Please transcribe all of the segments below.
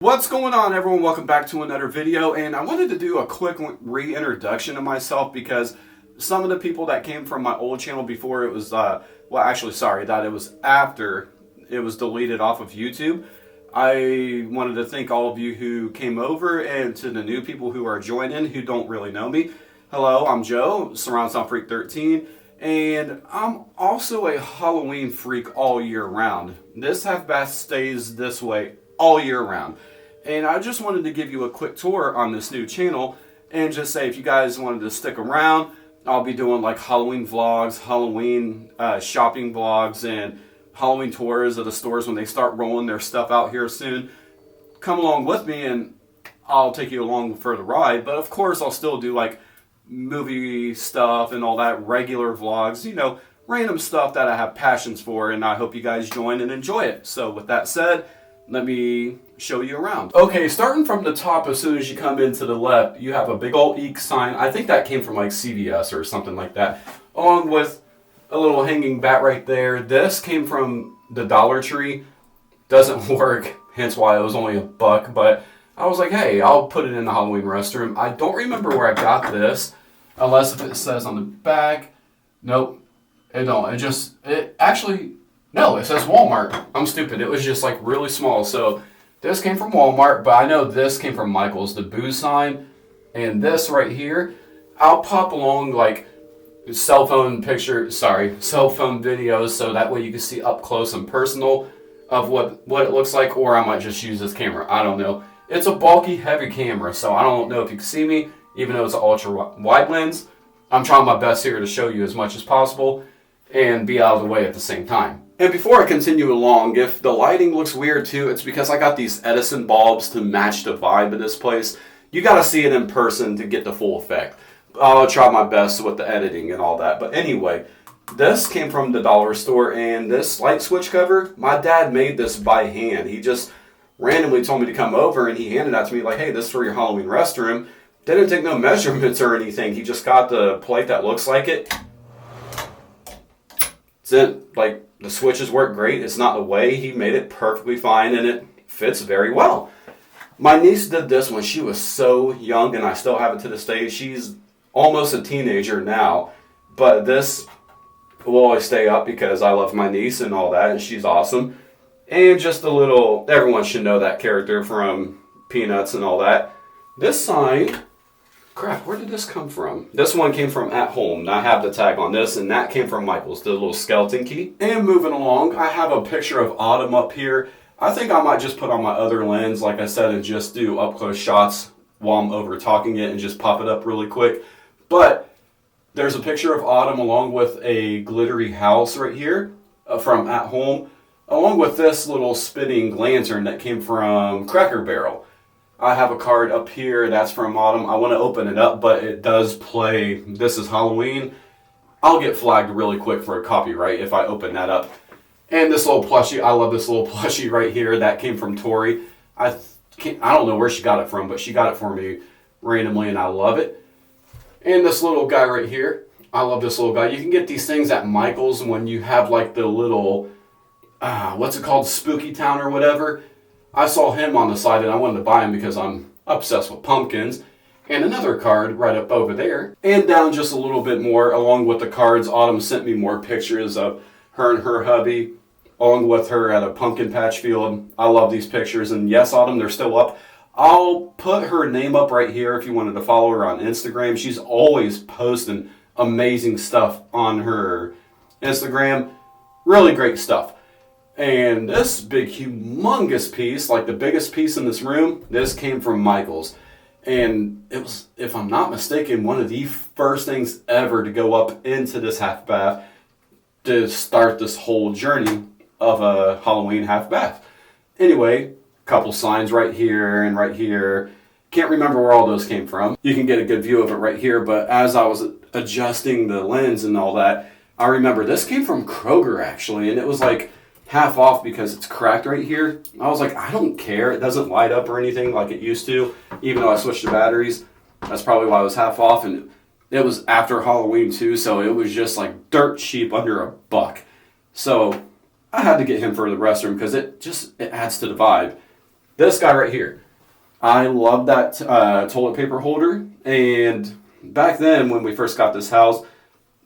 What's going on, everyone? Welcome back to another video, and I wanted to do a quick reintroduction of myself because some of the people that came from my old channel before it was that it was after it was deleted off of YouTube. I wanted to thank all of you who came over, and to the new people who are joining who don't really know me. Hello, I'm Joe, Surround Sound Freak 13, and I'm also a Halloween freak all year round. This half bath stays this way all year round. And I just wanted to give you a quick tour on this new channel and just say if you guys wanted to stick around, I'll be doing like Halloween vlogs, Halloween shopping vlogs, and Halloween tours of the stores when they start rolling their stuff out here soon. Come along with me and I'll take you along for the ride. But of course I'll still do like movie stuff and all that, regular vlogs, you know, random stuff that I have passions for, and I hope you guys join and enjoy it. So with that said, let me show you around. Okay, starting from the top, as soon as you come into the left, you have a big old Eek sign. I think that came from like CVS or something like that, along with a little hanging bat right there. This came from the Dollar Tree. Doesn't work, hence why it was only $1, but I was like, hey, I'll put it in the Halloween restroom. I don't remember where I got this, unless if it says on the back. Nope, it don't. No, it says Walmart. I'm stupid. It was just like really small. So this came from Walmart, but I know this came from Michael's, the boo sign. And this right here, I'll pop along like cell phone videos so that way you can see up close and personal of what it looks like, or I might just use this camera. I don't know. It's a bulky, heavy camera, so I don't know if you can see me, even though it's an ultra wide lens. I'm trying my best here to show you as much as possible and be out of the way at the same time. And before I continue along, if the lighting looks weird too, it's because I got these Edison bulbs to match the vibe of this place. You gotta see it in person to get the full effect. I'll try my best with the editing and all that. But anyway, this came from the dollar store, and this light switch cover, my dad made this by hand. He just randomly told me to come over, and he handed that to me like, hey, this is for your Halloween restroom. Didn't take no measurements or anything. He just got the plate that looks like it. Like, the switches work great. It's not the way. He made it perfectly fine, and it fits very well. My niece did this when she was so young, and I still have it to this day. She's almost a teenager now, but this will always stay up because I love my niece and all that, and she's awesome. And just a little, everyone should know that character from Peanuts and all that. This sign, crap, where did this come from? This one came from At Home. I have the tag on this, and that came from Michael's, the little skeleton key. And moving along, I have a picture of Autumn up here. I think I might just put on my other lens, like I said, and just do up-close shots while I'm over talking it and just pop it up really quick. But there's a picture of Autumn along with a glittery house right here from At Home, along with this little spinning lantern that came from Cracker Barrel. I have a card up here that's from Autumn. I want to open it up, but it does play This Is Halloween. I'll get flagged really quick for a copyright if I open that up. And this little plushie, I love this little plushie right here. That came from Tori. I don't know where she got it from, but she got it for me randomly, and I love it. And this little guy right here, I love this little guy. You can get these things at Michael's when you have like the little, what's it called, Spooky Town or whatever. I saw him on the side and I wanted to buy him because I'm obsessed with pumpkins. And another card right up over there. And down just a little bit more, along with the cards, Autumn sent me more pictures of her and her hubby, along with her at a pumpkin patch field. I love these pictures, and yes, Autumn, they're still up. I'll put her name up right here if you wanted to follow her on Instagram. She's always posting amazing stuff on her Instagram. Really great stuff. And this big, humongous piece, like the biggest piece in this room, this came from Michael's. And it was, if I'm not mistaken, one of the first things ever to go up into this half bath to start this whole journey of a Halloween half bath. Anyway, couple signs right here and right here. Can't remember where all those came from. You can get a good view of it right here, but as I was adjusting the lens and all that, I remember this came from Kroger actually, and it was like half off because it's cracked right here. I was like, I don't care. It doesn't light up or anything like it used to, even though I switched the batteries. That's probably why it was half off, and it was after Halloween too, so it was just like dirt cheap under $1. So I had to get him for the restroom because it adds to the vibe. This guy right here. I love that toilet paper holder. And back then when we first got this house,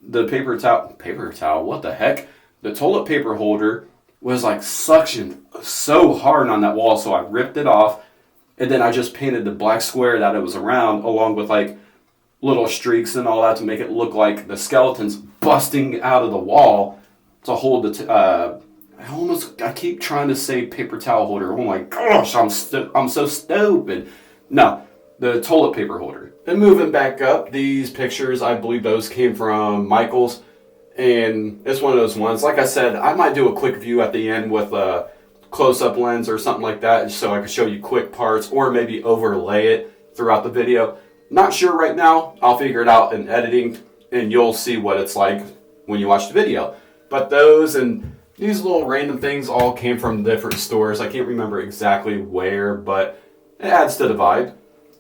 the paper towel, what the heck? The toilet paper holder was like suctioned so hard on that wall, so I ripped it off, and then I just painted the black square that it was around, along with like little streaks and all that to make it look like the skeleton's busting out of the wall to hold the. I keep trying to say paper towel holder. Oh my gosh, I'm so stupid. No, the toilet paper holder. And moving back up, these pictures, I believe those came from Michael's. And it's one of those ones, like I said, I might do a quick view at the end with a close-up lens or something like that so I can show you quick parts or maybe overlay it throughout the video. Not sure right now. I'll figure it out in editing and you'll see what it's like when you watch the video. But those and these little random things all came from different stores. I can't remember exactly where, but it adds to the vibe.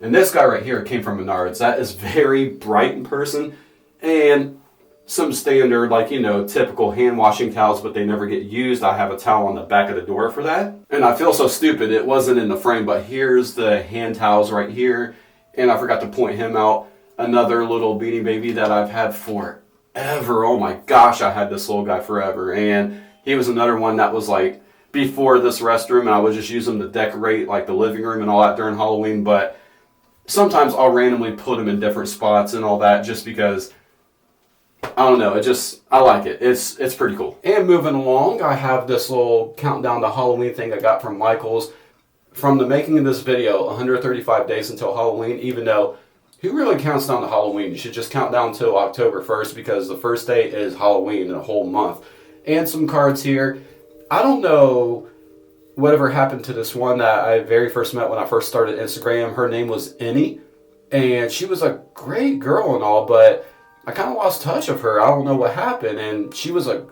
And this guy right here came from Menards. That is very bright in person and some standard, like, typical hand washing towels, but they never get used. I have a towel on the back of the door for that. And I feel so stupid. It wasn't in the frame, but here's the hand towels right here. And I forgot to point him out. Another little Beanie Baby that I've had forever. Oh my gosh, I had this little guy forever. And he was another one that was like before this restroom, and I would just use him to decorate like the living room and all that during Halloween. But sometimes I'll randomly put him in different spots and all that just because I don't know, I like it. It's pretty cool. And moving along, I have this little countdown to Halloween thing I got from Michael's. From the making of this video, 135 days until Halloween, even though who really counts down to Halloween? You should just count down until October 1st because the first day is Halloween in a whole month. And some cards here. I don't know whatever happened to this one that I very first met when I first started Instagram. Her name was Annie, and she was a great girl and all, but I kind of lost touch of her. I don't know what happened, and she was a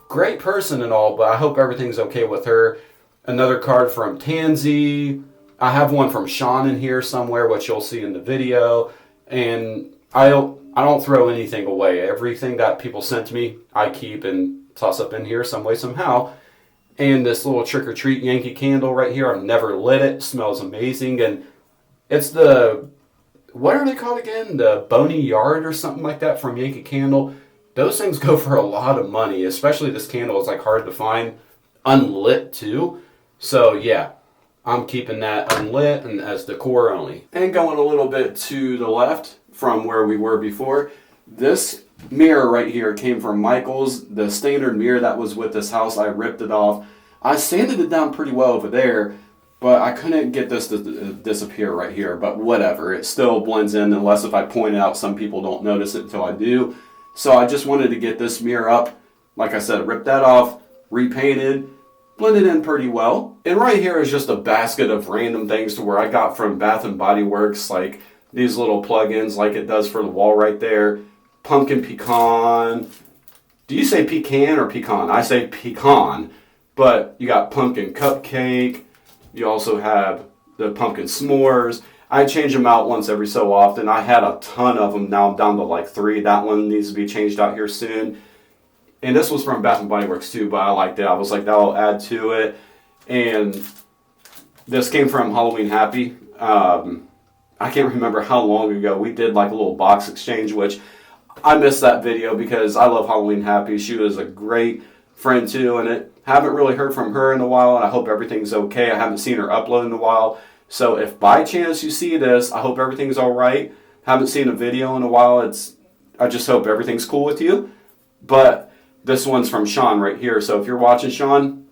great person and all, but I hope everything's okay with her. Another card from Tansy. I have one from Sean in here somewhere, which you'll see in the video. And I don't throw anything away. Everything that people sent to me, I keep and toss up in here some way, somehow. And this little Trick or Treat Yankee candle right here, I've never lit it. It smells amazing. And it's the, what are they called again? The Boney Yard or something like that from Yankee Candle. Those things go for a lot of money, especially this candle. It's like hard to find. Unlit too. So yeah, I'm keeping that unlit and as decor only. And going a little bit to the left from where we were before, this mirror right here came from Michael's. The standard mirror that was with this house, I ripped it off. I sanded it down pretty well over there, but I couldn't get this to disappear right here. But whatever, it still blends in unless if I point it out, some people don't notice it until I do. So I just wanted to get this mirror up. Like I said, ripped that off, repainted, blended in pretty well. And right here is just a basket of random things to where I got from Bath and Body Works, like these little plugins like it does for the wall right there. Pumpkin pecan. Do you say pecan or pecan? I say pecan. But you got pumpkin cupcake. You also have the pumpkin s'mores. I change them out once every so often. I had a ton of them. Now I'm down to like 3. That one needs to be changed out here soon. And this was from Bath & Body Works too, but I liked it. I was like, that'll add to it. And this came from Halloween Happy. I can't remember how long ago. We did like a little box exchange, which I missed that video because I love Halloween Happy. She was a great friend too, and I haven't really heard from her in a while, and I hope everything's okay. I haven't seen her upload in a while. So if by chance you see this, I hope everything's all right. Haven't seen a video in a while. I just hope everything's cool with you. But this one's from Sean right here. So if you're watching, Sean,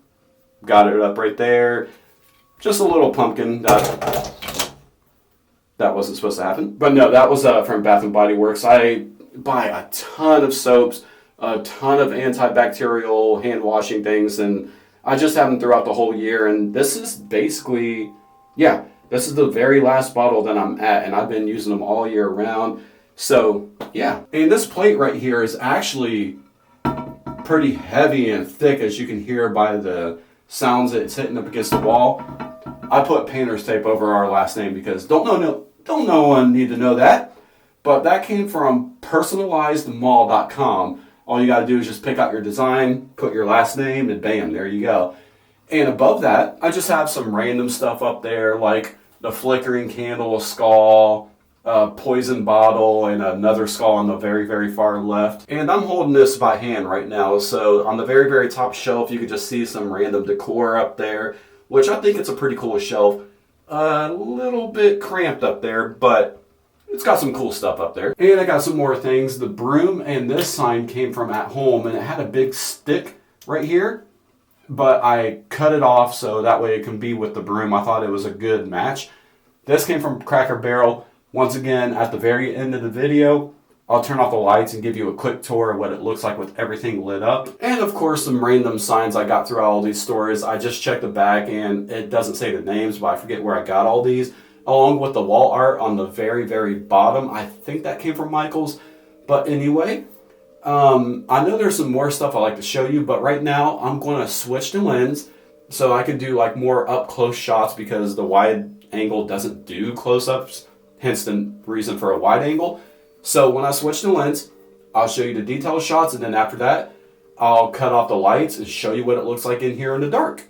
got it up right there. Just a little pumpkin that wasn't supposed to happen. But no, that was from Bath & Body Works. I buy a ton of soaps, a ton of antibacterial hand washing things, and I just have them throughout the whole year. And this is basically, yeah, this is the very last bottle that I'm at, and I've been using them all year round. So yeah, and this plate right here is actually pretty heavy and thick, as you can hear by the sounds it's hitting up against the wall. I put painter's tape over our last name because don't no one need to know that. But that came from personalizedmall.com. All you got to do is just pick out your design, put your last name, and bam, there you go. And above that, I just have some random stuff up there like the flickering candle, a skull, a poison bottle, and another skull on the very, very far left. And I'm holding this by hand right now. So on the very, very top shelf, you can just see some random decor up there, which I think it's a pretty cool shelf. A little bit cramped up there, but it's got some cool stuff up there. And I got some more things. The broom and this sign came from At Home, and it had a big stick right here, but I cut it off so that way it can be with the broom. I thought it was a good match. This came from Cracker Barrel. Once again, at the very end of the video, I'll turn off the lights and give you a quick tour of what it looks like with everything lit up. And of course, some random signs I got throughout all these stores. I just checked the back and it doesn't say the names, but I forget where I got all these. Along with the wall art on the very, very bottom. I think that came from Michael's. But anyway, I know there's some more stuff I'd like to show you, but right now I'm going to switch to lens so I can do like more up close shots because the wide angle doesn't do close-ups, hence the reason for a wide angle. So when I switch to lens, I'll show you the detailed shots, and then after that, I'll cut off the lights and show you what it looks like in here in the dark.